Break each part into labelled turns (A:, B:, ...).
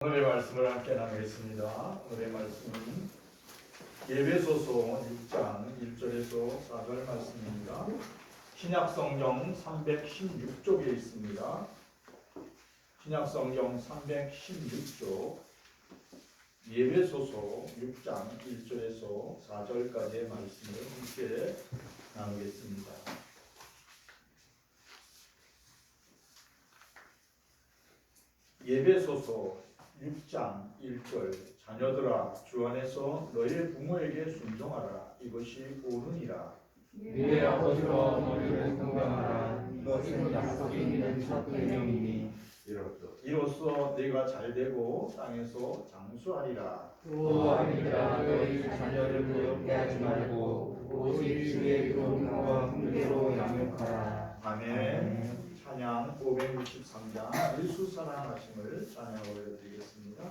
A: 오늘의 말씀을 함께 나누겠습니다. 오늘의 말씀은 에베소서 6장 1절에서 4절 말씀입니다. 신약성경 316쪽에 있습니다. 신약성경 316쪽 에베소서 6장 1절에서 4절까지의 말씀을 함께 나누겠습니다. 에베소서 6장 1절 자녀들아 주 안에서 너희 부모에게 순종하라 이것이 옳으니라.
B: 네 아버지와 어머니를 경배하라 이것은 약속이 있는 첫 계명이니
A: 이로써 네가 잘되고 땅에서 장수하리라.
B: 또 아니라 너희 자녀를 부럽게 하지 말고 오직 주의 교훈과 훈계로 양육하라.
A: 아멘. 찬양 563장 예수 사랑하심을 찬양으로 드리겠습니다.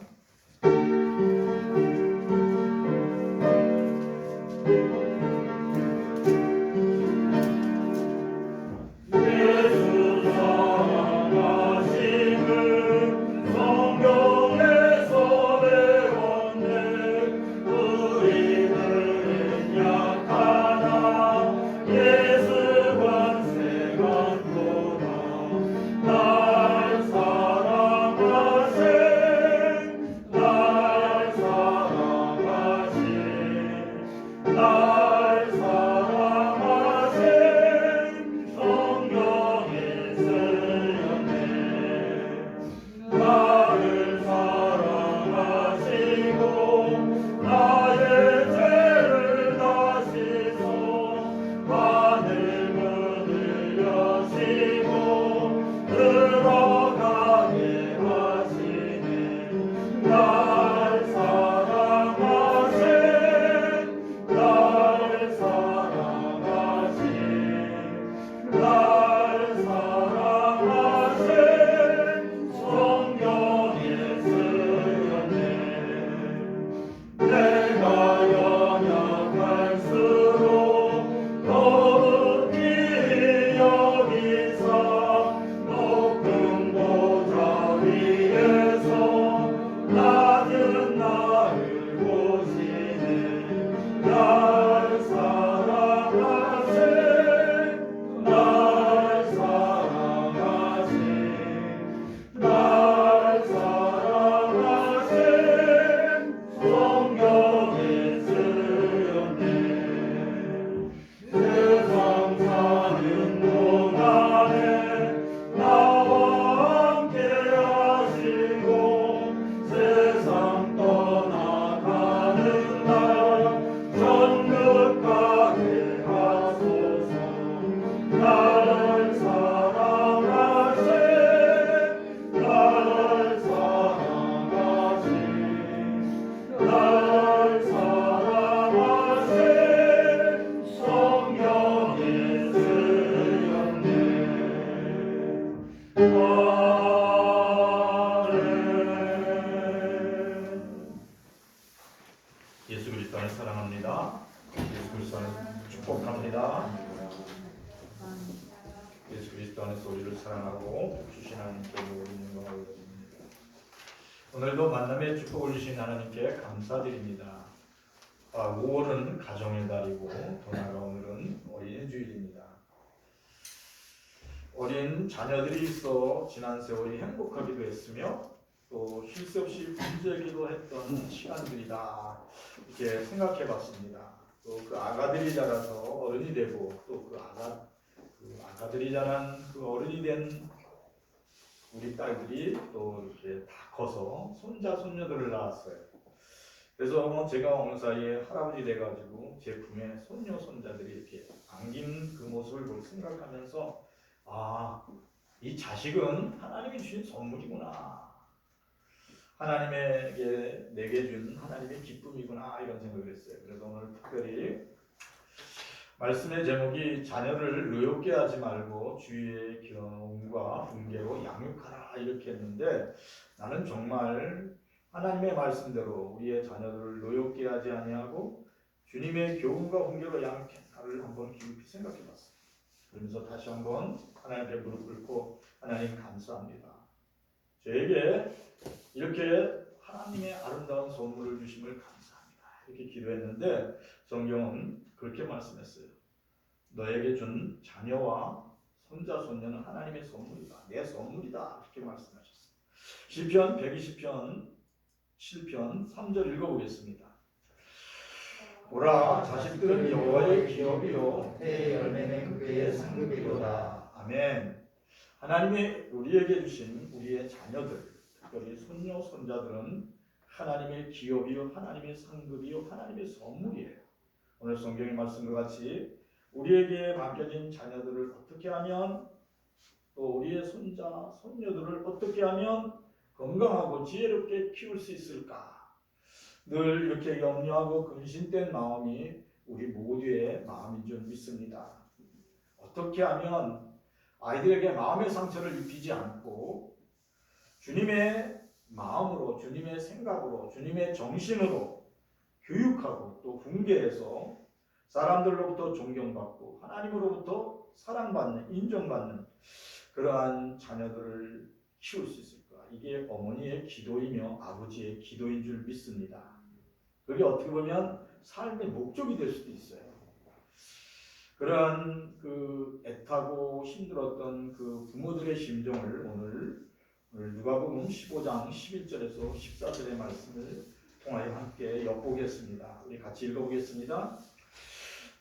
A: 예수 그리스도 안에 사랑합니다. 예수 그리스도 안에 축복합니다. 예수 그리스도 안에서 우리를 사랑하고 주신 하나님께 모든 영광을 드립니다. 오늘도 만남의 축복을 주신 하나님께 감사드립니다. 5월은 가정의 달이고 더 나아가 오늘은 어린이 주일입니다. 어린 자녀들이 있어 지난 세월이 행복하기도 했으며 또 쉴 새 없이 분주하기도 했던 시간들이다 이렇게 생각해 봤습니다. 또 그 아가들이 자라서 어른이 되고 또 그 아가들이 자란 그 어른이 된 우리 딸들이 또 이렇게 다 커서 손자 손녀들을 낳았어요. 그래서 제가 어느 사이에 할아버지 돼가지고 제 품에 손녀 손자들이 이렇게 안긴 그 모습을 생각하면서 이 자식은 하나님이 주신 선물이구나. 하나님에게 내게 준 하나님의 기쁨이구나 이런 생각을 했어요. 그래서 오늘 특별히 말씀의 제목이 자녀를 노엽게 하지 말고 주의 교훈과 훈계로 양육하라 이렇게 했는데 나는 정말 하나님의 말씀대로 우리의 자녀들을 노엽게 하지 아니하고 주님의 교훈과 훈계로 양육했나를 한번 깊이 생각해 봤어요. 그러면서 다시 한번 하나님 앞에 무릎 꿇고 하나님 감사합니다. 저에게 이렇게 하나님의 아름다운 선물을 주심을 감사합니다. 이렇게 기도했는데 성경은 그렇게 말씀했어요. 너에게 준 자녀와 손자 손녀는 하나님의 선물이다. 내 선물이다. 이렇게 말씀하셨어요. 시편 120편 7편 3절 읽어보겠습니다. 보라, 자식들은 여호와의 기업이요
B: 때의 열매는 그의 상급이로다.
A: 아멘. 하나님이 우리에게 주신 우리의 자녀들, 특별히 손녀 손자들은 하나님의 기업이요 하나님의 상급이요 하나님의 선물이에요. 오늘 성경의 말씀과 같이 우리에게 맡겨진 자녀들을 어떻게 하면, 또 우리의 손자 손녀들을 어떻게 하면 건강하고 지혜롭게 키울 수 있을까, 늘 이렇게 염려하고 근심된 마음이 우리 모두의 마음인 줄 믿습니다. 어떻게 하면 아이들에게 마음의 상처를 입히지 않고 주님의 마음으로, 주님의 생각으로, 주님의 정신으로 교육하고 또 훈계해서 사람들로부터 존경받고 하나님으로부터 사랑받는, 인정받는 그러한 자녀들을 키울 수 있을까? 이게 어머니의 기도이며 아버지의 기도인 줄 믿습니다. 그게 어떻게 보면 삶의 목적이 될 수도 있어요. 그러한 그 애타고 힘들었던 그 부모들의 심정을 오늘 누가복음 15장 11절에서 14절의 말씀을 통하여 함께 엿보겠습니다. 우리 같이 읽어보겠습니다.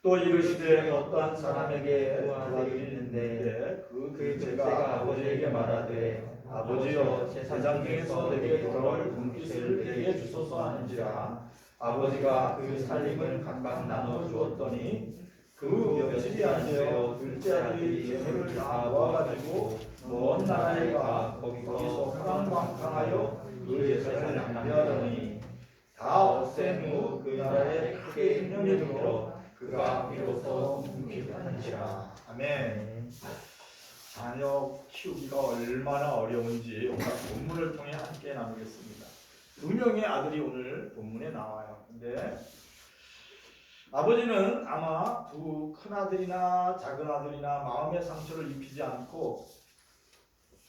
A: 또 이르시되 어떠한 사람에게 두 아들이 있는데 그 제가 아버지에게 말하되 아버지여 세상 중에서 내게 돌아올 분깃을 내게 주소서 하는지라 아버지가 그 살림을 각각 나눠 주었더니 그 며칠이 안 되어 둘째 아들이 재물을 다 모아가지고 먼 나라에 가 거기서 호랑방탕하여 그 재산을 낭비하더니 다 없앤 후 그 나라에 크게 흉년이 들어 그가 비로소 궁핍하는지라. 아멘. 자녀 키우기가 얼마나 어려운지 오늘 본문을 통해 함께 나누겠습니다. 두 명의 아들이 오늘 본문에 나와요. 근데 아버지는 아마 두 큰아들이나 작은아들이나 마음의 상처를 입히지 않고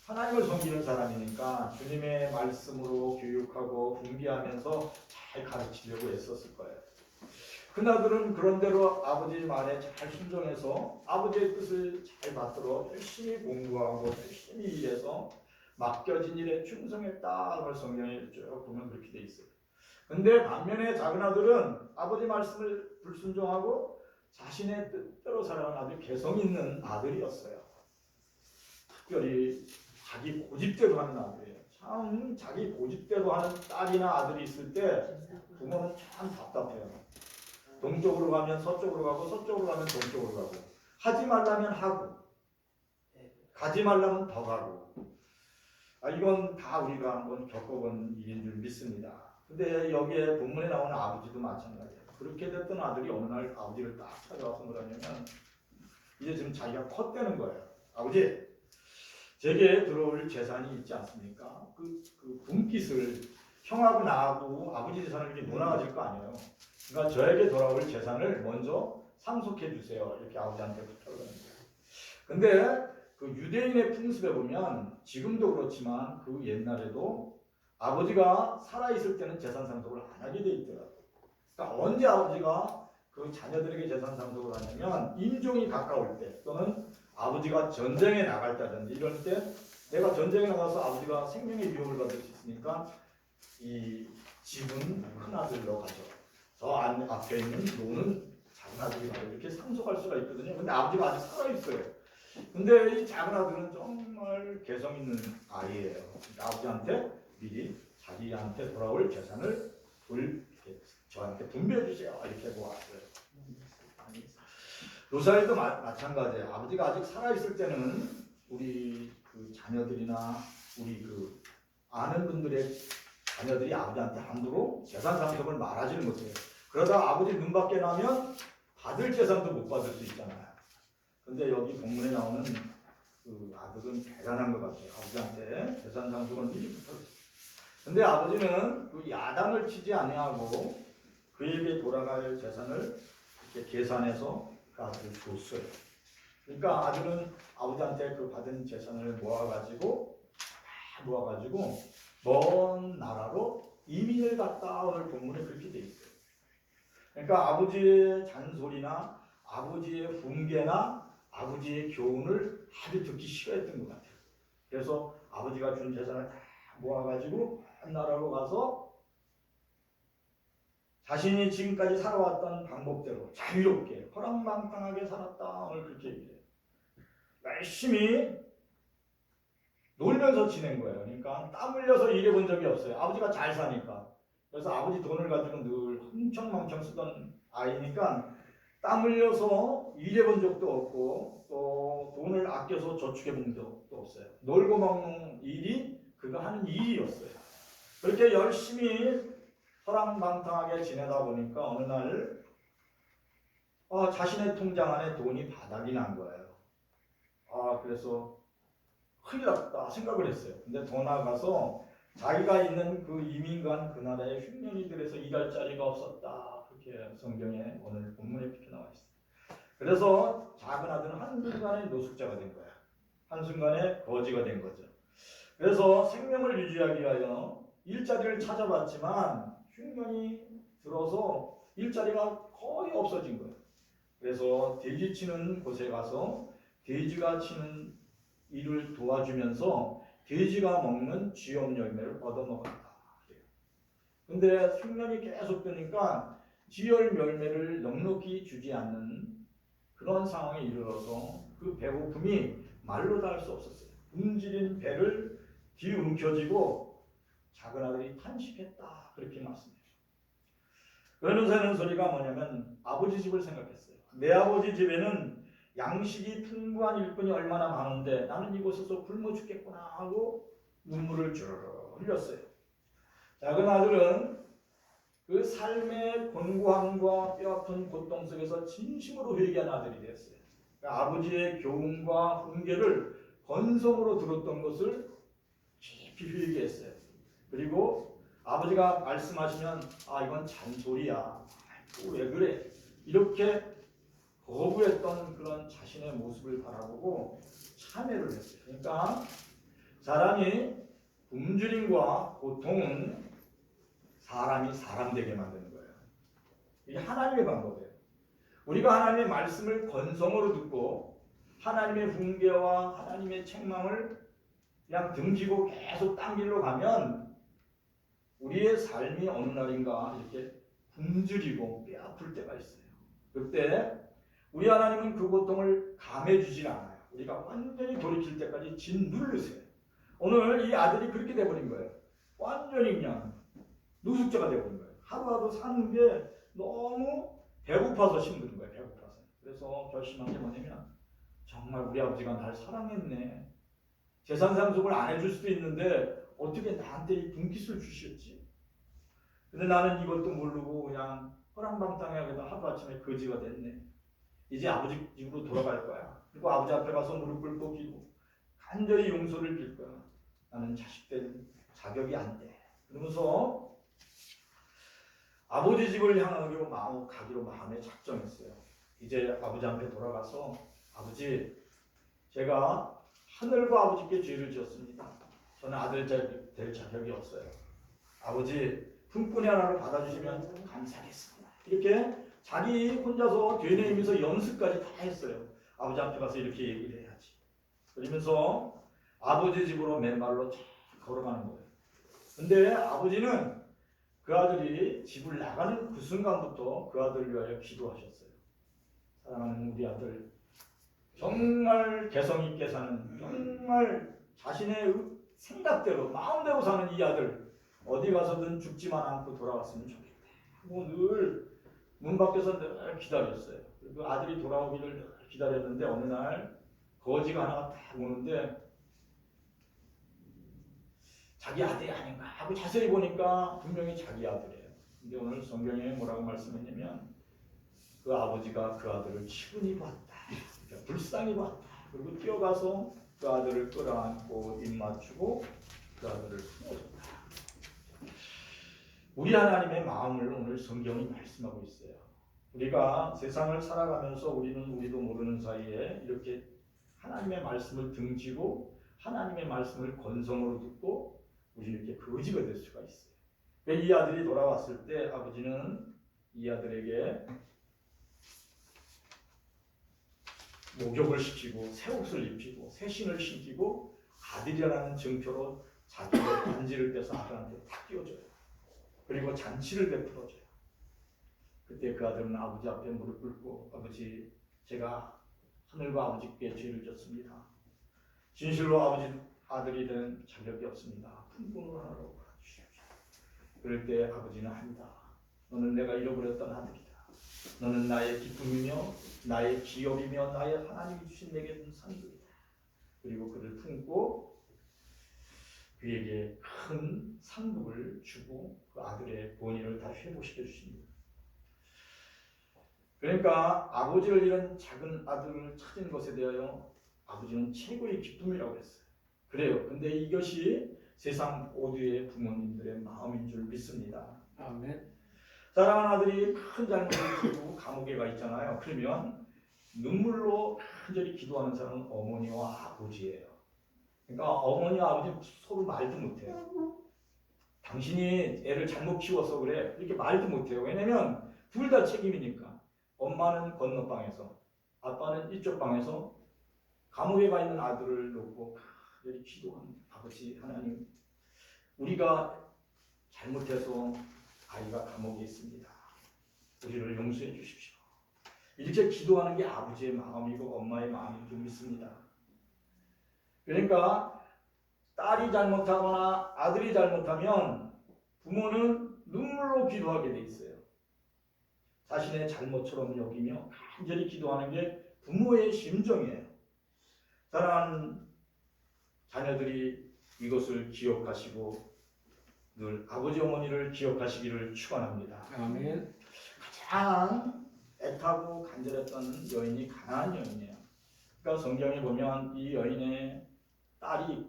A: 하나님을 섬기는 사람이니까 주님의 말씀으로 교육하고 훈계하면서 잘 가르치려고 애썼을 거예요. 큰아들은 그런대로 아버지 말에 잘 순종해서 아버지의 뜻을 잘 받들어 열심히 공부하고 열심히 일해서 맡겨진 일에 충성했다고 성경에 쭉 보면 그렇게 돼 있어요. 근데 반면에 작은아들은 아버지 말씀을 불순종하고 자신의 뜻대로 살아가는 아주 개성 있는 아들이었어요. 특별히 자기 고집대로 하는 아들이에요. 참 자기 고집대로 하는 딸이나 아들이 있을 때 부모는 참 답답해요. 동쪽으로 가면 서쪽으로 가고 서쪽으로 가면 동쪽으로 가고 하지 말라면 하고 가지 말라면 더 가고 이건 다 우리가 한번 겪어본 일인 줄 믿습니다. 근데 여기에 본문에 나오는 아버지도 마찬가지예요. 그렇게 됐던 아들이 어느 날 아버지를 딱 찾아와서 뭐라냐면 이제 지금 자기가 컸다는 거예요. 아버지, 제게 들어올 재산이 있지 않습니까? 그 분깃을 형하고 나하고 아버지 재산을 이렇게 논아가질 거 아니에요. 그러니까 저에게 돌아올 재산을 먼저 상속해 주세요. 이렇게 아버지한테 부탁을 하는 거예요. 근데 그 유대인의 풍습에 보면 지금도 그렇지만 그 옛날에도 아버지가 살아있을 때는 재산 상속을 안 하게 돼 있더라고요. 그러니까 언제 아버지가 그 자녀들에게 재산 상속을 하냐면 임종이 가까울 때 또는 아버지가 전쟁에 나갈 때든지 이럴 때 내가 전쟁에 나가서 아버지가 생명의 위협을 받을 수 있으니까 이 집은 큰아들로 가져. 저 앞에 있는 노는 작은아들이 가져. 이렇게 상속할 수가 있거든요. 근데 아버지가 아직 살아있어요. 근데 이 작은아들은 정말 개성 있는 아이예요. 그러니까 아버지한테 미리 자기한테 돌아올 재산을 저한테 분배해 주세요. 이렇게 하고 왔어요. 로사일도 마찬가지예요. 아버지가 아직 살아있을 때는 우리 그 자녀들이나 우리 그 아는 분들의 자녀들이 아버지한테 함부로 재산 상속을 말하지는 못해요. 그러다 아버지 눈 밖에 나면 받을 재산도 못 받을 수 있잖아요. 근데 여기 본문에 나오는 그 아들은 대단한 것 같아요. 아버지한테 재산 상속을 미리 부탁했어요. 근데 아버지는 그 야단을 치지 아니하고 그에게 돌아갈 재산을 이렇게 계산해서 그 아들을 줬어요. 그러니까 아들은 아버지한테 그 받은 재산을 모아가지고 먼 나라로 이민을 갔다. 오늘 본문에 그렇게 돼 있어요. 그러니까 아버지의 잔소리나 아버지의 훈계나 아버지의 교훈을 아주 듣기 싫어했던 것 같아요. 그래서 아버지가 준 재산을 다 모아가지고 먼 나라로 가서 자신이 지금까지 살아왔던 방법대로 자유롭게 허랑방탕하게 살았다. 오늘 그렇게 얘기해요. 열심히 놀면서 지낸 거예요. 그러니까 땀 흘려서 일해본 적이 없어요. 아버지가 잘 사니까. 그래서 아버지 돈을 가지고 늘 흥청망청 쓰던 아이니까 땀 흘려서 일해본 적도 없고 또 돈을 아껴서 저축해본 적도 없어요. 놀고 먹는 일이 그가 하는 일이었어요. 그렇게 열심히 허랑방탕하게 지내다 보니까 어느 날 자신의 통장 안에 돈이 바닥이 난 거예요. 그래서 큰일 났다 생각을 했어요. 근데 더 나아가서 자기가 있는 그 이민간 그 나라의 흉년이들에서 일할 자리가 없었다. 그렇게 성경에 오늘 본문에 그렇게 나와 있어요. 그래서 작은 아들은 한순간에 노숙자가 된 거야. 한순간에 거지가 된 거죠. 그래서 생명을 유지하기 위하여 일자리를 찾아봤지만 흉년이 들어서 일자리가 거의 없어진 거예요. 그래서 돼지 치는 곳에 가서 돼지가 치는 일을 도와주면서 돼지가 먹는 쥐염 열매를 얻어먹었다. 근데 흉년이 계속 드니까 쥐염 열매를 넉넉히 주지 않는 그런 상황에 이르러서 그 배고픔이 말로 다 할 수 없었어요. 움직인 배를 뒤움켜쥐고 작은 아들이 탄식했다. 그렇게 말씀해요. 그러면서 하는 소리가 뭐냐면 아버지 집을 생각했어요. 내 아버지 집에는 양식이 풍부한 일꾼이 얼마나 많은데 나는 이곳에서 굶어 죽겠구나 하고 눈물을 주르르 흘렸어요. 작은 아들은 그 삶의 곤고함과 뼈아픈 고통 속에서 진심으로 회개한 아들이 됐어요. 그러니까 아버지의 교훈과 훈계를 건성으로 들었던 것을 깊이 회개했어요. 그리고 아버지가 말씀하시면 이건 잔소리야. 왜 그래? 이렇게 거부했던 그런 자신의 모습을 바라보고 참회를 했어요. 그러니까 사람이 굶주림과 고통은 사람이 사람 되게 만드는 거예요. 이게 하나님의 방법이에요. 우리가 하나님의 말씀을 건성으로 듣고 하나님의 훈계와 하나님의 책망을 그냥 등지고 계속 딴 길로 가면 우리의 삶이 어느 날인가 이렇게 굶주리고 뼈 아플 때가 있어요. 그때 우리 하나님은 그 고통을 감해 주질 않아요. 우리가 완전히 돌이킬 때까지 짓누르세요. 오늘 이 아들이 그렇게 돼버린 거예요. 완전히 그냥 노숙자가 돼버린 거예요. 하루하루 사는 게 너무 배고파서 힘든 거예요. 배고파서. 그래서 결심한 게 뭐냐면 정말 우리 아버지가 날 사랑했네. 재산 상속을 안 해줄 수도 있는데 어떻게 나한테 이 분깃을 주셨지? 근데 나는 이것도 모르고 그냥 허랑방탕하게 하루아침에 거지가 됐네. 이제 아버지 집으로 돌아갈 거야. 그리고 아버지 앞에 가서 무릎 꿇고 기도 간절히 용서를 빌 거야. 나는 자식 될 자격이 안 돼. 그러면서 아버지 집을 향하기로 가기로 마음에 작정했어요. 이제 아버지 앞에 돌아가서 아버지, 제가 하늘과 아버지께 죄를 지었습니다. 저는 아들 될 자격이 없어요. 아버지 품꾼이 하나를 받아주시면 감사하겠습니다. 이렇게 자기 혼자서 되뇌이면서 연습까지 다 했어요. 아버지 앞에 가서 이렇게 얘기를 해야지. 그러면서 아버지 집으로 맨발로 쫙 걸어가는 거예요. 근데 아버지는 그 아들이 집을 나가는 그 순간부터 그 아들을 위하여 기도하셨어요. 사랑하는 우리 아들, 정말 개성 있게 사는, 정말 자신의 생각대로 마음대로 사는 이 아들, 어디 가서든 죽지만 않고 돌아왔으면 좋겠다 하고 늘 문 밖에서 늘 기다렸어요. 그 아들이 돌아오기를 늘 기다렸는데 어느 날 거지가 하나가 딱 오는데 자기 아들이 아닌가 하고 자세히 보니까 분명히 자기 아들이에요. 근데 오늘 성경에 뭐라고 말씀했냐면 그 아버지가 그 아들을 치근히 봤다. 그러니까 불쌍히 봤다. 그리고 뛰어가서 그 아들을 끌어안고 입 맞추고 그 아들을 품어줬다. 우리 하나님의 마음을 오늘 성경이 말씀하고 있어요. 우리가 세상을 살아가면서 우리도 모르는 사이에 이렇게 하나님의 말씀을 등지고 하나님의 말씀을 건성으로 듣고 우리 이렇게 거지가 될 수가 있어요. 이 아들이 돌아왔을 때 아버지는 이 아들에게 목욕을 시키고 새 옷을 입히고 새 신을 신기고 아들이라는 증표로 자기의 반지를 떼서 아들한테 탁 끼워줘요. 그리고 잔치를 베풀어줘요. 그때 그 아들은 아버지 앞에 무릎 꿇고 아버지, 제가 하늘과 아버지께 죄를 졌습니다. 진실로 아들이 된 자격이 없습니다. 풍부를 하나로 주십시오. 그럴 때 아버지는 합니다. 너는 내가 잃어버렸던 아들이다. 너는 나의 기쁨이며 나의 기업이며 나의 하나님이 주신 내게 준 상급이다. 그리고 그를 품고 그에게 큰 상급을 주고 그 아들의 본인을 다시 회복시켜 주십니다. 그러니까 아버지를 잃은 작은 아들을 찾은 것에 대하여 아버지는 최고의 기쁨이라고 했어요. 그래요. 근데 이것이 세상 모두의 부모님들의 마음인 줄 믿습니다.
B: 아멘.
A: 사랑하는 아들이 큰 잘못을 지고 감옥에 가 있잖아요. 그러면 눈물로 간절히 기도하는 사람은 어머니와 아버지예요. 그러니까 어머니와 아버지 서로 말도 못해요. 당신이 애를 잘못 키워서 그래. 이렇게 말도 못해요. 왜냐면 둘 다 책임이니까. 엄마는 건너방에서, 아빠는 이쪽 방에서 감옥에 가 있는 아들을 놓고 간절히 기도하는 아버지 하나님, 우리가 잘못해서 아이가 감옥에 있습니다. 우리를 용서해 주십시오. 이렇게 기도하는 게 아버지의 마음이고 엄마의 마음인 줄 믿습니다. 그러니까 딸이 잘못하거나 아들이 잘못하면 부모는 눈물로 기도하게 돼 있어요. 자신의 잘못처럼 여기며 간절히 기도하는 게 부모의 심정이에요. 사랑하는 자녀들이 이것을 기억하시고 늘 아버지 어머니를 기억하시기를 축원합니다.
B: 아멘.
A: 가장 애타고 간절했던 여인이 가나안 여인이에요. 그러니까 성경에 보면 이 여인의 딸이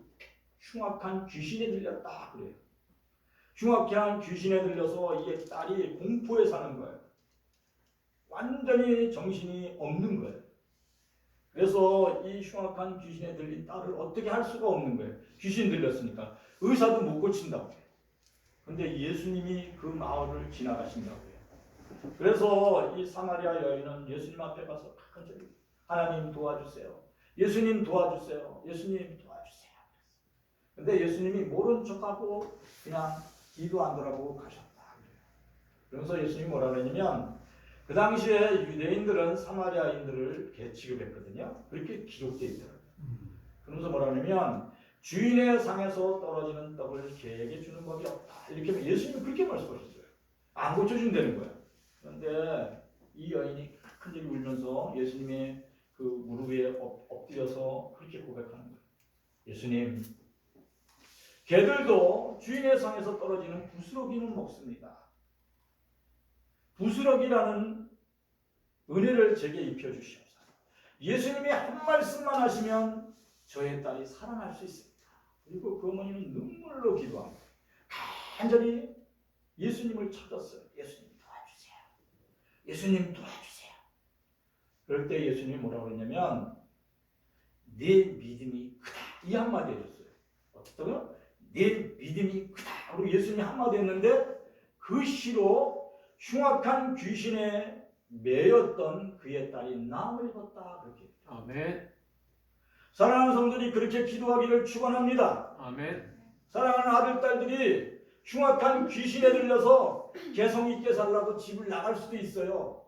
A: 흉악한 귀신에 들렸다 그래요. 흉악한 귀신에 들려서 이 딸이 공포에 사는 거예요. 완전히 정신이 없는 거예요. 그래서 이 흉악한 귀신에 들린 딸을 어떻게 할 수가 없는 거예요. 귀신 들렸으니까 의사도 못 고친다고 해요. 근데 예수님이 그 마을을 지나가신다고 해요. 그래서 이 사마리아 여인은 예수님 앞에 가서 간절히 하나님 도와주세요. 예수님 도와주세요. 예수님 도와주세요. 근데 예수님이 모른 척하고 그냥 뒤도 안 돌아보고 가셨다. 그래서 예수님이 뭐라 그러냐면 그 당시에 유대인들은 사마리아인들을 취급했거든요. 그렇게 기록되어 있더라고요. 그러면서 뭐라 그러냐면 주인의 상에서 떨어지는 떡을 개에게 주는 법이 없다. 이렇게 예수님이 그렇게 말씀하셨어요. 안 고쳐준다는 거예요. 그런데 이 여인이 간절히 울면서 예수님의 그 무릎 위에 엎드려서 그렇게 고백하는 거예요. 예수님, 개들도 주인의 상에서 떨어지는 부스러기는 먹습니다. 부스러기라는 은혜를 제게 입혀주시옵소서. 예수님이 한 말씀만 하시면 저의 딸이 살아날 수 있습니다. 그리고 그 어머니는 눈물로 기도합니다. 간절히 예수님을 찾았어요. 예수님 도와주세요. 예수님 도와주세요. 그럴 때 예수님이 뭐라고 그랬냐면 내 믿음이 크다. 이 한마디 해줬어요. 어떻다고요? 내 믿음이 크다. 그리고 예수님이 한마디 했는데 그 시로 흉악한 귀신에 매였던 그의 딸이 나음을 입었다. 그렇게.
B: 아멘.
A: 사랑하는 성도들이 그렇게 기도하기를 축원합니다.
B: 아멘.
A: 사랑하는 아들, 딸들이 흉악한 귀신에 들려서 개성 있게 살라고 집을 나갈 수도 있어요.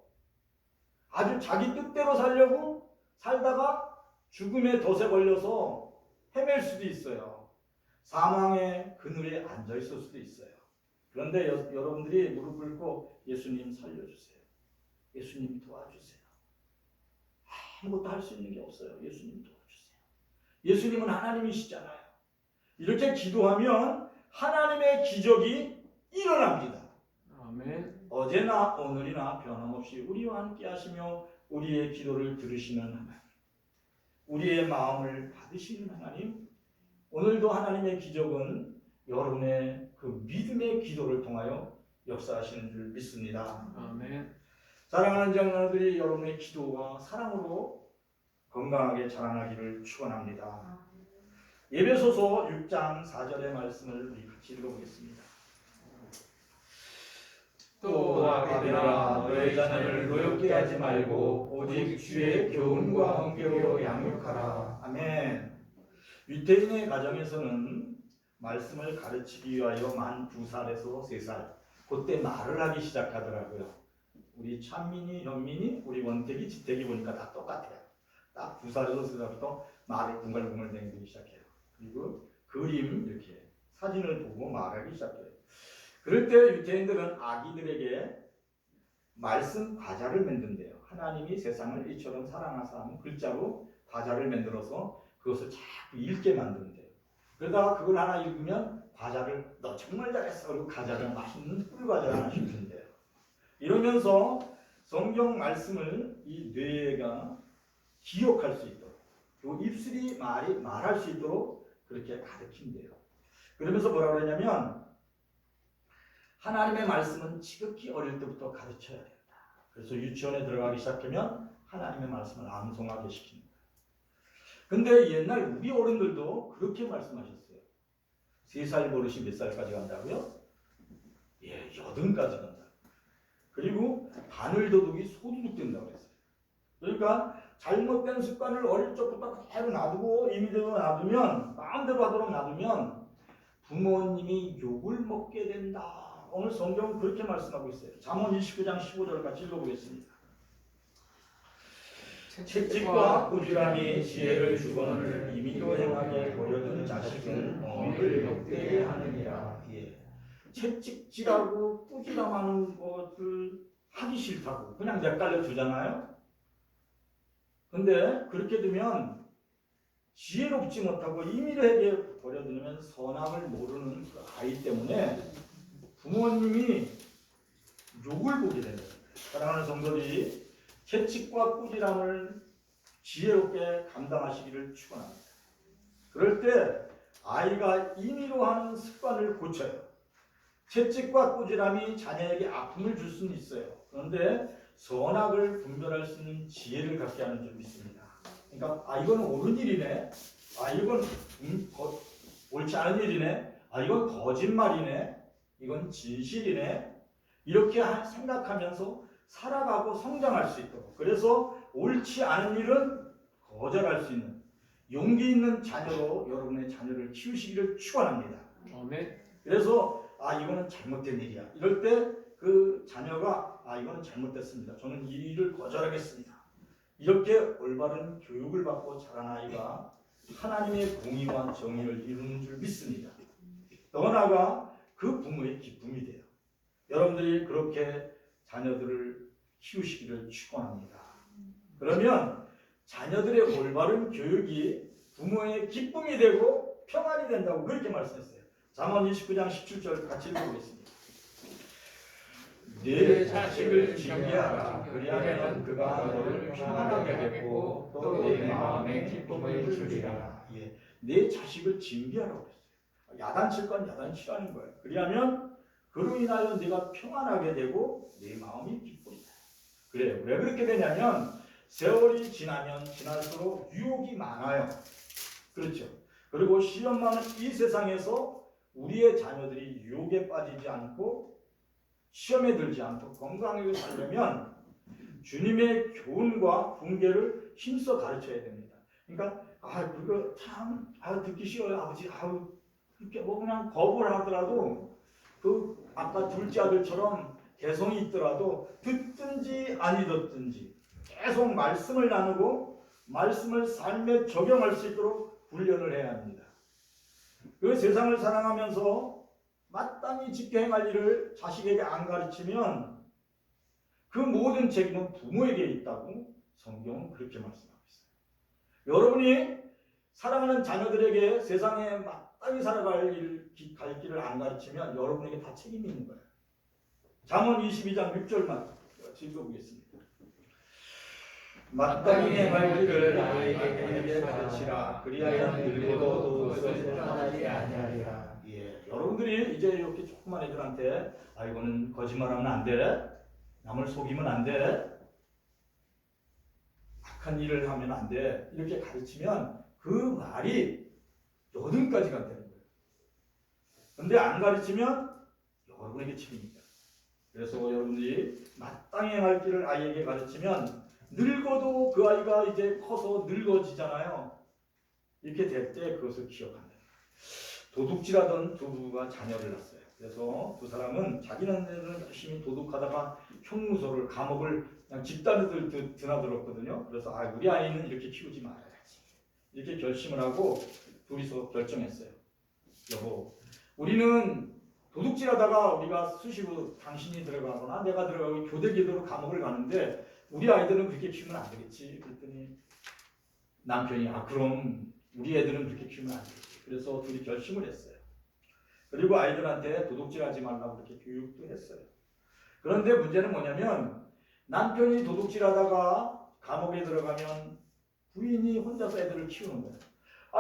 A: 아주 자기 뜻대로 살려고 살다가 죽음의 덫에 걸려서 헤맬 수도 있어요. 사망의 그늘에 앉아 있을 수도 있어요. 그런데 여러분들이 무릎 꿇고 예수님 살려주세요. 예수님 도와주세요. 아무것도 할 수 있는 게 없어요. 예수님 도와주세요. 예수님은 하나님이시잖아요. 이렇게 기도하면 하나님의 기적이 일어납니다.
B: 아멘.
A: 어제나 오늘이나 변함없이 우리와 함께 하시며 우리의 기도를 들으시는 하나님, 우리의 마음을 받으시는 하나님, 오늘도 하나님의 기적은 여러분의 그 믿음의 기도를 통하여 역사하시는 줄 믿습니다.
B: 아멘.
A: 사랑하는 자녀들이 여러분의 기도와 사랑으로 건강하게 자라나기를 축원합니다. 에베소서 6장 4절의 말씀을 우리 같이 읽어보겠습니다.
B: 또 아비들아 너희 자녀를 노엽게 하지 말고 오직 주의 교훈과 훈계로 양육하라.
A: 아멘. 유태인의 가정에서는 말씀을 가르치기 위하여 만 2살에서 3살 그때 말을 하기 시작하더라고요. 우리 찬민이, 현민이, 우리 원택이, 지택이 보니까 다 똑같아요. 딱 2살에서 3살부터 말을 붕갈붕갈 댕기기 시작해요. 그리고 그림 이렇게 사진을 보고 말하기 시작해요. 그럴 때 유태인들은 아기들에게 말씀 과자를 만든대요. 하나님이 세상을 이처럼 사랑하사 하는 글자로 과자를 만들어서 그것을 자꾸 읽게 만든대요. 그러다가 그걸 하나 읽으면 과자를 너 정말 잘했어. 그리고 과자를 맛있는 꿀과자를 하나씩 준대요. 이러면서 성경 말씀을 이 뇌가 기억할 수 있도록 요 입술이 말할 수 있도록 그렇게 가르친대요. 그러면서 뭐라고 그러냐면 하나님의 말씀은 지극히 어릴 때부터 가르쳐야 된다. 그래서 유치원에 들어가기 시작하면 하나님의 말씀을 암송하게 시킵니다. 근데 옛날 우리 어른들도 그렇게 말씀하셨어요. 3살 버릇이 몇 살까지 간다고요? 예, 80까지 간다. 그리고 바늘도둑이 소도둑 된다고 했어요. 그러니까 잘못된 습관을 어릴 적부터 그대로 놔두고 임의대로 놔두면 마음대로 하도록 놔두면 부모님이 욕을 먹게 된다. 오늘 성경은 그렇게 말씀하고 있어요. 잠언 29장 15절을 같이 읽어보겠습니다. 채찍과 꾸지람이 지혜를 주거늘 이미로 행하게 버려둔 자식은 어미를 욕되게 하느니라. 예. 채찍질하고 꾸지람하는 것을 하기 싫다고 그냥 내깔려 주잖아요. 근데 그렇게 되면 지혜롭지 못하고 임의로에게 버려두면 선함을 모르는 그 아이 때문에 부모님이 욕을 보게 됩니다. 사랑하는 성도들이 채찍과 꾸지람을 지혜롭게 감당하시기를 축원합니다. 그럴 때 아이가 임의로 하는 습관을 고쳐요. 채찍과 꾸지람이 자녀에게 아픔을 줄 수는 있어요. 그런데 선악을 분별할 수 있는 지혜를 갖게 하는 줄 믿습니다. 그러니까 이건 옳은 일이네. 이건 옳지 않은 일이네. 이건 거짓말이네. 이건 진실이네. 이렇게 생각하면서 살아가고 성장할 수 있도록. 그래서 옳지 않은 일은 거절할 수 있는 용기 있는 자녀로 여러분의 자녀를 키우시기를 축원합니다. 그래서 이거는 잘못된 일이야. 이럴 때 그 자녀가 이거는 잘못됐습니다. 저는 이 일을 거절하겠습니다. 이렇게 올바른 교육을 받고 자란 아이가 하나님의 공의와 정의를 이루는 줄 믿습니다. 더 나아가 그 부모의 기쁨이 돼요. 여러분들이 그렇게 자녀들을 키우시기를 축원합니다. 그러면 자녀들의 올바른 교육이 부모의 기쁨이 되고 평안이 된다고 그렇게 말씀했어요. 잠언 29장 17절 같이 읽어보겠습니다. 내 자식을 징계하라. 그리하면 그가 너를 평안하게 하겠고 또 내 마음에 기쁨을 주리라. 예, 내 자식을 징계하라고 했어요. 야단칠 건 야단치라는 거예요. 그리하면 그로 인하여 네가 평안하게 되고 내 마음이 기쁘리라. 그래요. 왜 그렇게 되냐면 세월이 지나면 지날수록 유혹이 많아요. 그렇죠. 그리고 시험 많은 이 세상에서 우리의 자녀들이 유혹에 빠지지 않고 시험에 들지 않고 건강하게 살려면 주님의 교훈과 훈계를 힘써 가르쳐야 됩니다. 그러니까 그거 참 듣기 싫어요 아버지. 이렇게 그냥 거부를 하더라도 그 아까 둘째 아들처럼 개성이 있더라도 듣든지 아니 듣든지 계속 말씀을 나누고 말씀을 삶에 적용할 수 있도록 훈련을 해야 합니다. 그 세상을 사랑하면서 마땅히 지켜 행할 일을 자식에게 안 가르치면 그 모든 책임은 부모에게 있다고 성경은 그렇게 말씀하고 있어요. 여러분이 사랑하는 자녀들에게 세상에 마땅히 살아갈 갈 길을 안 가르치면 여러분에게 다 책임이 있는 거예요. 잠언 22장 6절만 읽어보겠습니다. 마땅히 행할 길을 아이에게 가르치라. 그리하여 늙어도 떠나지 아니하리라. 예, 여러분들이 이제 이렇게 조그만 애들한테 이거는 거짓말하면 안 돼. 남을 속이면 안 돼. 악한 일을 하면 안 돼. 이렇게 가르치면 그 말이 여든까지 간다는 거예요. 근데 안 가르치면 여러분에게 책임입니다. 그래서 여러분들이 마땅히 행할 길을 아이에게 가르치면 늙어도 그 아이가 이제 커서 늙어지잖아요. 이렇게 될 때 그것을 기억한다. 도둑질하던 두 부부가 자녀를 낳았어요. 그래서 두 사람은 자기네들은 열심히 도둑하다가 형무소를 감옥을 그냥 집단을 드나들었거든요. 그래서 우리 아이는 이렇게 키우지 말아야지 이렇게 결심을 하고 둘이서 결정했어요. 여보, 우리는 도둑질하다가 우리가 수시로 당신이 들어가거나 내가 들어가고 교대 기도로 감옥을 가는데 우리 아이들은 그렇게 키우면 안 되겠지. 그랬더니 남편이 그럼 우리 애들은 그렇게 키우면 안 되겠지. 그래서 둘이 결심을 했어요. 그리고 아이들한테 도둑질하지 말라고 그렇게 교육도 했어요. 그런데 문제는 뭐냐면 남편이 도둑질하다가 감옥에 들어가면 부인이 혼자서 애들을 키우는 거예요.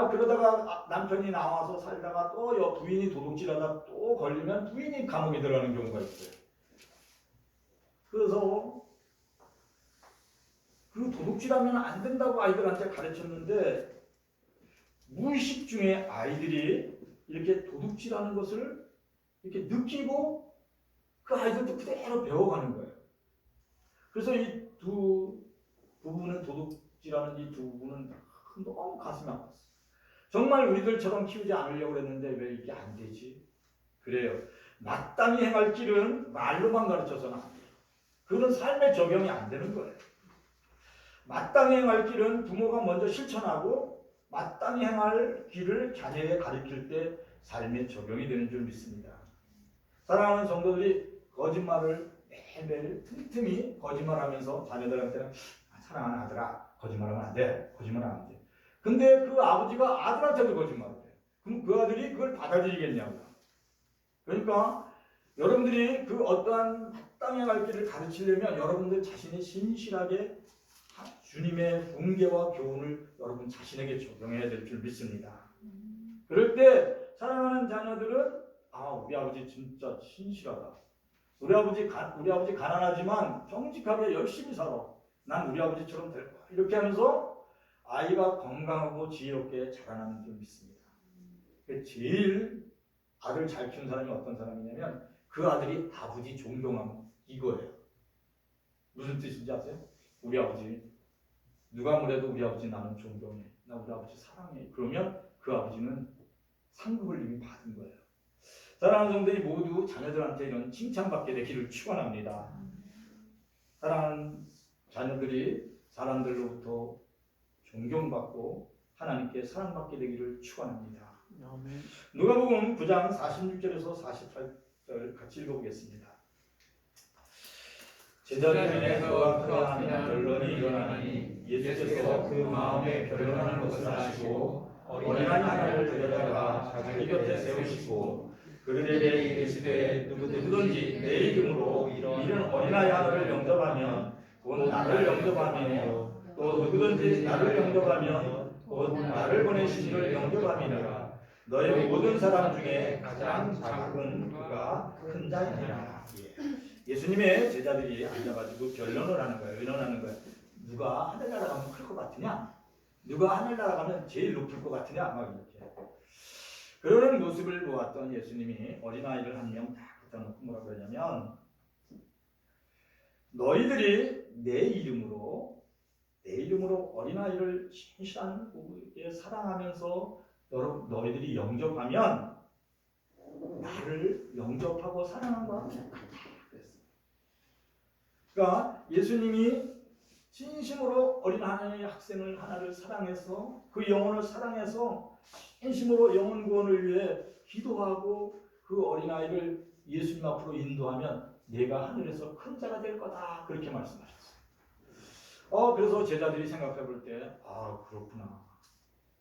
A: 그러다가 남편이 나와서 살다가 또 부인이 도둑질하다 또 걸리면 부인이 감옥에 들어가는 경우가 있어요. 그래서 그 도둑질하면 안 된다고 아이들한테 가르쳤는데 무의식 중에 아이들이 이렇게 도둑질하는 것을 이렇게 느끼고 그 아이들도 그대로 배워가는 거예요. 그래서 이 두 부부는 도둑질하는 이 두 부부는 너무 가슴이 아팠어요. 정말 우리들처럼 키우지 않으려고 했는데 왜 이게 안 되지? 그래요. 마땅히 행할 길은 말로만 가르쳐서는 안 돼요. 그건 삶에 적용이 안 되는 거예요. 마땅히 행할 길은 부모가 먼저 실천하고 마땅히 행할 길을 자녀에게 가르칠 때 삶에 적용이 되는 줄 믿습니다. 사랑하는 성도들이 거짓말을 매일매일 틈틈이 거짓말하면서 자녀들한테는 사랑하는 아들아 거짓말하면 안 돼. 거짓말하면 안 돼. 근데 그 아버지가 아들한테도 거짓말을 해요. 그럼 그 아들이 그걸 받아들이겠냐고요. 그러니까 여러분들이 그 어떠한 마땅히 갈 길을 가르치려면 여러분들 자신이 신실하게 주님의 훈계와 교훈을 여러분 자신에게 적용해야 될 줄 믿습니다. 그럴 때 사랑하는 자녀들은 우리 아버지 진짜 신실하다. 우리 아버지 가난하지만 정직하게 열심히 살아. 난 우리 아버지처럼 될 거야. 이렇게 하면서 아이가 건강하고 지혜롭게 자라나는 줄 믿습니다. 제일 아들 잘 키운 사람이 어떤 사람이냐면 그 아들이 아버지 존경하고 이거예요. 무슨 뜻인지 아세요? 우리 아버지 누가 뭐래도 우리 아버지 나는 존경해. 나 우리 아버지 사랑해. 그러면 그 아버지는 상급을 이미 받은 거예요. 사랑하는 성도들이 모두 자녀들한테 이런 칭찬받게 되기를 축원합니다. 사랑하는 자녀들이 사람들로부터 존경받고 하나님께 사랑받게 되기를 축원합니다. 누가복음 9장 46절에서 48절 같이 읽어보겠습니다. 제자들에게서 그가 하는 결론이 일어나니 예수께서 그 마음에 결론하는 것을 아시고 어린아이 하나를 데려다가 자기 곁에 세우시고 그들에게 이르시되 누구든지 내 이름으로 이런 어린아이 하나를 영접하면 곧 나를 영접하며 또 누구든지 나를 영접하면 곧 나를 보내신 이를 영접함이라. 너희 모든 사람 중에 가장 작은 그가 큰 자이니라. 예수님의 제자들이 앉아가지고 결론을 하는 거예요. 의논하는 거예요. 누가 하늘나라 가면 클 것 같으냐? 누가 하늘나라 가면 제일 높을 것 같으냐? 막 이렇게. 그러는 모습을 보았던 예수님이 어린아이를 한 명 딱 갖다 놓고 뭐라 그러냐면 너희들이 내 이름으로 어린아이를 신실한 부부에게 사랑하면서 너희들이 영접하면 나를 영접하고 사랑한 것과 똑같다. 그러니까 예수님이 진심으로 어린아이 학생을 하나를 사랑해서 그 영혼을 사랑해서 진심으로 영혼 구원을 위해 기도하고 그 어린아이를 예수님 앞으로 인도하면 내가 하늘에서 큰 자가 될 거다. 그렇게 말씀하셨어요. 그래서 제자들이 생각해 볼 때 그렇구나.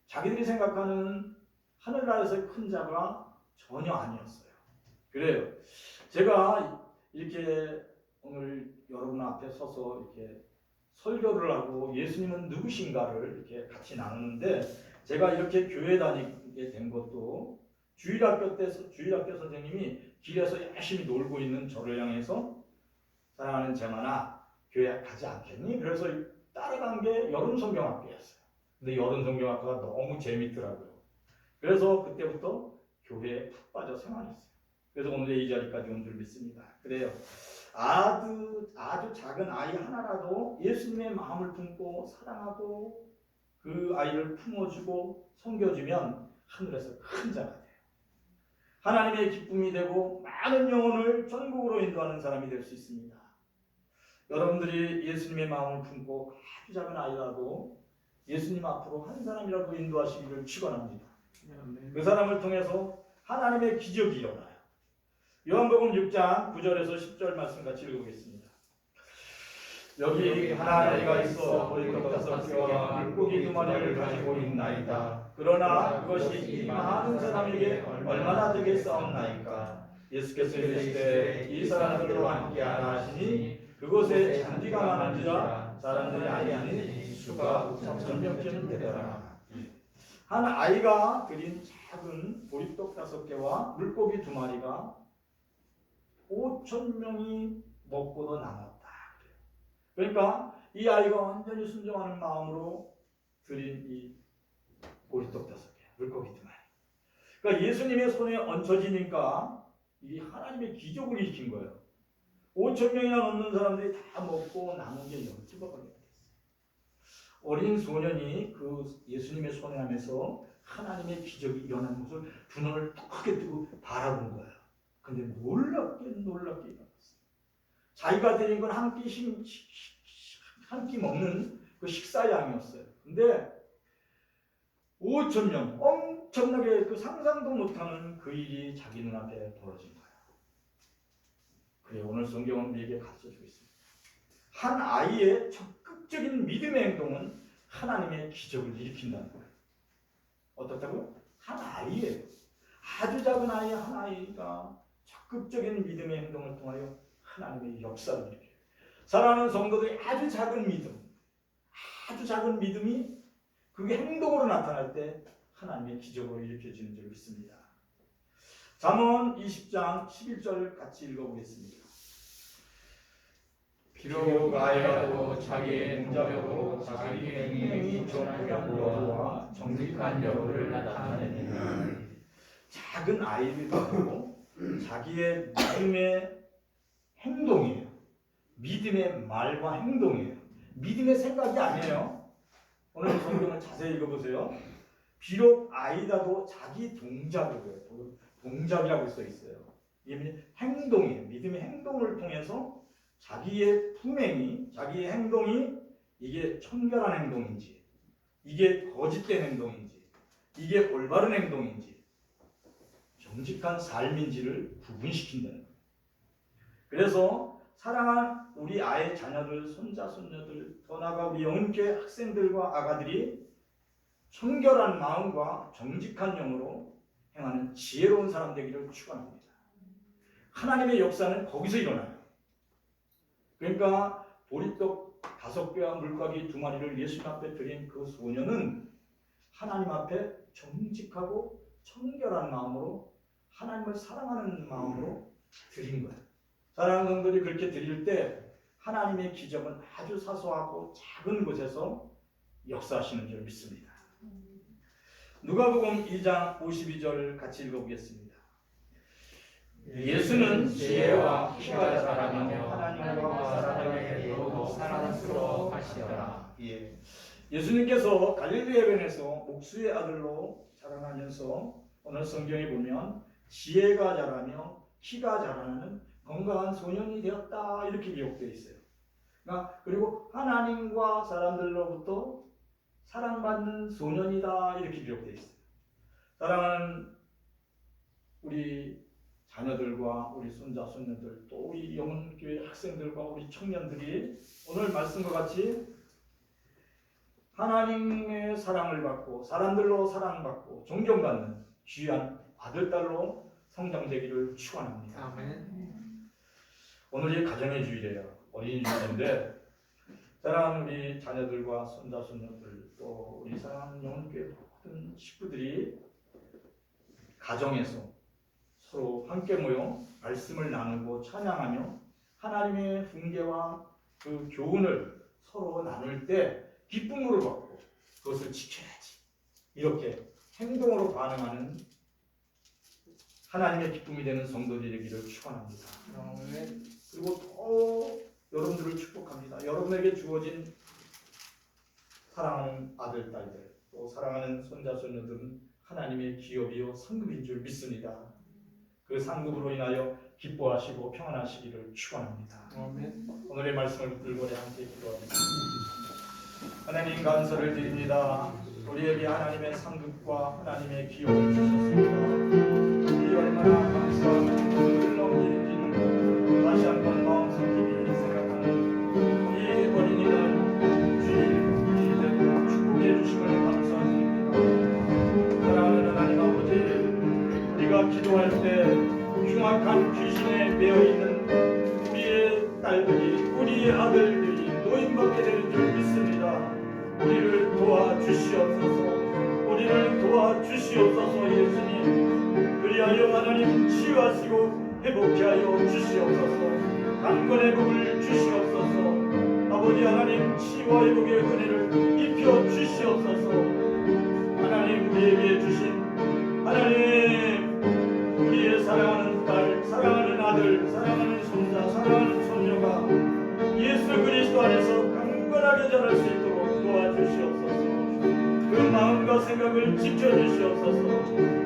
A: 자기들이 생각하는 하늘나라에서의 큰 자가 전혀 아니었어요. 그래요. 제가 이렇게 오늘 여러분 앞에 서서 이렇게 설교를 하고 예수님은 누구신가를 이렇게 같이 나누는데 제가 이렇게 교회 다니게 된 것도 주일학교 선생님이 길에서 열심히 놀고 있는 저를 향해서 사랑하는 재만아 교회 가지 않겠니? 그래서 따라간 게 여름 성경학교였어요. 근데 여름 성경학교가 너무 재밌더라고요. 그래서 그때부터 교회에 푹 빠져 생활했어요. 그래서 오늘 이 자리까지 온 줄 믿습니다. 그래요. 아주 작은 아이 하나라도 예수님의 마음을 품고 사랑하고 그 아이를 품어주고 섬겨주면 하늘에서 큰 자가 돼요. 하나님의 기쁨이 되고 많은 영혼을 전국으로 인도하는 사람이 될 수 있습니다. 여러분들이 예수님의 마음을 품고 아주 작은 아이라도 예수님 앞으로 한 사람이라도 인도하시기를 축원합니다. 그 사람을 통해서 하나님의 기적이 일어나요. 요한복음 6장 9절에서 10절 말씀 같이 읽어보겠습니다. 여기 한 아이가 있어 보리떡 5개와 물고기 2마리를 가지고 있나이다. 그러나 그것이 이 많은 사람에게 얼마나 되겠사옵나이까. 예수께서 이르시되 이 사람들과 함께하라 하시니 그곳에 잔디가 많은지라 사람들이 아니하니 수가 5,000명쯤 되더라. 한 아이가 드린 작은 보리떡 5개와 물고기 2마리가 5,000명이 먹고도 남았다. 그러니까 이 아이가 완전히 순종하는 마음으로 드린 이 보리떡 5개, 물고기 2마리. 그러니까 예수님의 손에 얹혀지니까 이 하나님의 기적을 일으킨 거예요. 5,000명이나 넘는 사람들이 다 먹고 남은 게 12가지가 됐어요. 어린 소년이 그 예수님의 손에 하면서 하나님의 기적이 일어난 것을 두 눈을 크게 뜨고 바라본 거예요. 근데 놀랍게 일어났어요. 자기가 드린 건 한 끼 먹는 그 식사량이었어요. 근데 5,000명, 엄청나게 그 상상도 못하는 그 일이 자기 눈앞에 벌어진 거예요. 그래, 오늘 성경은 우리에게 가르쳐주고 있습니다. 한 아이의 적극적인 믿음의 행동은 하나님의 기적을 일으킨다는 거예요. 어떻다고요? 한 아이예요. 아주 작은 아이 한 아이가 적극적인 믿음의 행동을 통하여 하나님의 역사를 일으켜요. 사랑하는 성도들이 아주 작은 믿음이 그게 행동으로 나타날 때 하나님의 기적으로 일으켜지는 줄 믿습니다. 잠언 20장 11절 같이 읽어보겠습니다.
B: 비록 아이라도 자기의 동작으로 자기 행위 정통한 여호와 정직한 여호를 나타내느니라.
A: 작은 아이들도 자기의 믿음의 행동이에요. 믿음의 말과 행동이에요. 믿음의 생각이 아니에요. 오늘 성경을 자세히 읽어보세요. 비록 아이라도 자기 동작을, 동작이라고 써 있어요. 이게 행동이에요. 믿음의 행동을 통해서 자기의 품행이, 자기의 행동이 이게 청결한 행동인지, 이게 거짓된 행동인지, 이게 올바른 행동인지, 정직한 삶인지를 구분시킨다는 거예요. 그래서 사랑하는 우리 아이 자녀들, 손자, 손녀들, 더 나아가 우리 영혼교회 학생들과 아가들이 청결한 마음과 정직한 영으로 행하는 지혜로운 사람 되기를 축원합니다. 하나님의 역사는 거기서 일어나요. 그러니까 보리떡 5개와 물고기 2마리를 예수님 앞에 드린 그 소년은 하나님 앞에 정직하고 청결한 마음으로 하나님을 사랑하는 마음으로 드린 거예요. 사랑하는 성도들이 그렇게 드릴 때 하나님의 기적은 아주 사소하고 작은 곳에서 역사하시는 줄 믿습니다. 누가복음 2장 52절 같이 읽어보겠습니다. 예수는 지혜와 키가 자라며 하나님과 사람에게 더욱 사랑스러워 하시더라. 예수님께서 갈릴리 해변에서 목수의 아들로 자라나면서 오늘 성경에 보면 지혜가 자라며 키가 자라나는 건강한 소년이 되었다 이렇게 기록되어 있어요. 그리고 하나님과 사람들로부터 사랑받는 소년이다 이렇게 기록되어 있어요. 사랑하는 우리 자녀들과 우리 손자 손녀들 또 우리 영혼교회 학생들과 우리 청년들이 오늘 말씀과 같이 하나님의 사랑을 받고 사람들로 사랑받고 존경받는 귀한 아들딸로 성장되기를 축원합니다.
B: 아멘.
A: 오늘이 가정의 주일이에요. 어린이 주일인데 사랑하는 우리 자녀들과 손자 손녀들 또 우리 사랑하는 영혼교회 모든 식구들이 가정에서 서로 함께 모여 말씀을 나누고 찬양하며 하나님의 훈계와 그 교훈을 서로 나눌 때 기쁨으로 받고 그것을 지켜야지 이렇게 행동으로 반응하는 하나님의 기쁨이 되는 성도들이 되기를 축원합니다.
B: 아멘.
A: 그리고 또 여러분들을 축복합니다. 여러분에게 주어진 사랑하는 아들, 딸들, 또 사랑하는 손자, 손녀들은 하나님의 기업이요 상급인 줄 믿습니다. 그 상급으로 인하여 기뻐하시고 평안하시기를 축원합니다.
B: 아멘.
A: 오늘의 말씀을 불거래 함께 기도하겠습니다. 하나님 감사를 드립니다. 우리에게 하나님의 상급과 하나님의 기업을 주셨습니다. 이 얼마나 감사하고 눈을 넘기는지는 다시 한번 마음 깊이 생각하는 우리 어린이날 주일 이대로 축복해 주심을 감사드립니다. 사랑하는 하나님 아버지, 우리가 기도할 때 흉악한 귀신에 매여있는 우리의 딸들이, 우리의 아들들이 노인받게 되는 줄 믿습니다. 우리를 도와주시옵소서. 우리를 도와주시옵소서. 예수님, 그리하여 하나님 치유하시고 회복케 하여 주시옵소서. 강건의 복을 주시옵소서. 아버지 하나님, 치유와 회복의 은혜를 입혀 주시옵소서. 하나님, 우리에게 주신 하나님, 우리의 사랑하는 딸, 사랑하는 아들, 사랑하는 손자, 사랑하는 손녀가 예수 그리스도 안에서 강건하게 자랄 수 있도록 도와주시옵소서. 그 마음과 생각을 지켜주시옵소서.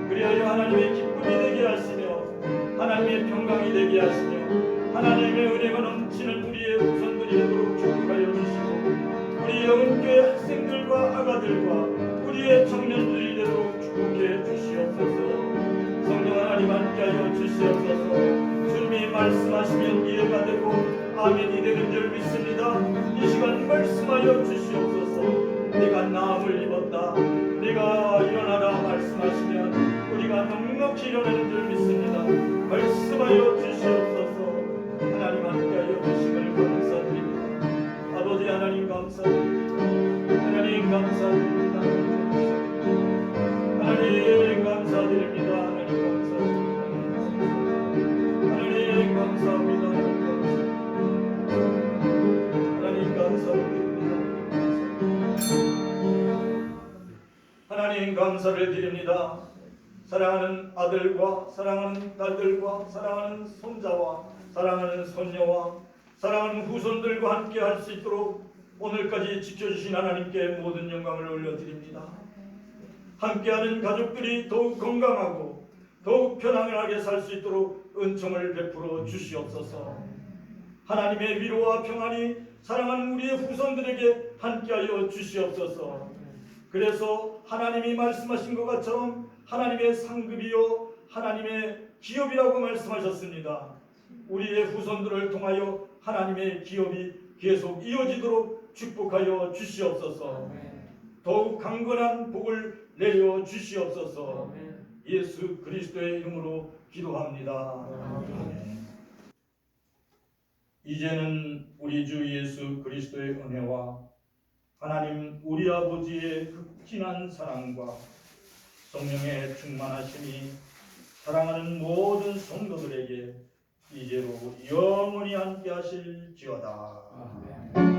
A: 그리하여 하나님의 기쁨이 되게 하시며 하나님의 평강이 되게 하시며 하나님의 은혜가 넘치는 우리의 후손들이 되도록 축복하여 주시고 우리 영은교회 학생들과 아가들과 우리의 청년들이 되도록 축복해 주시옵소서. 성령 하나님 함께하여 주시옵소서. 주님이 말씀하시면 이해가 되고 아멘이 되는 줄 믿습니다. 이 시간 말씀하여 주시옵소서. 내가 나음을 입었다, 내가 일어나라 말씀하시면 우리가 넉넉히 일어나는 줄 믿습니다. 말씀하여 주시옵소서. 하나님 함께하여 주심을 감사드립니다. 아버지 하나님 감사드립니다. 하나님 감사드립니다. 하나님 감사드립니다. 하나님 감사합니다. 하나님 감사합니다. 하나님 감사를 드립니다. 사랑하는 아들과 사랑하는 딸들과 사랑하는 손자와 사랑하는 손녀와 사랑하는 후손들과 함께 할 수 있도록 오늘까지 지켜주신 하나님께 모든 영광을 올려드립니다. 함께하는 가족들이 더욱 건강하고 더욱 편안하게 살 수 있도록 은총을 베풀어 주시옵소서. 하나님의 위로와 평안이 사랑하는 우리의 후손들에게 함께하여 주시옵소서. 그래서 하나님이 말씀하신 것처럼 하나님의 상급이요 하나님의 기업이라고 말씀하셨습니다. 우리의 후손들을 통하여 하나님의 기업이 계속 이어지도록 축복하여 주시옵소서. 더욱 강건한 복을 내려 주시옵소서. 예수 그리스도의 이름으로 기도합니다. 아멘. 이제는 우리 주 예수 그리스도의 은혜와 하나님 우리 아버지의 극진한 사랑과 성령의 충만하심이 사랑하는 모든 성도들에게 이제로 영원히 함께 하실지어다.
B: 아멘.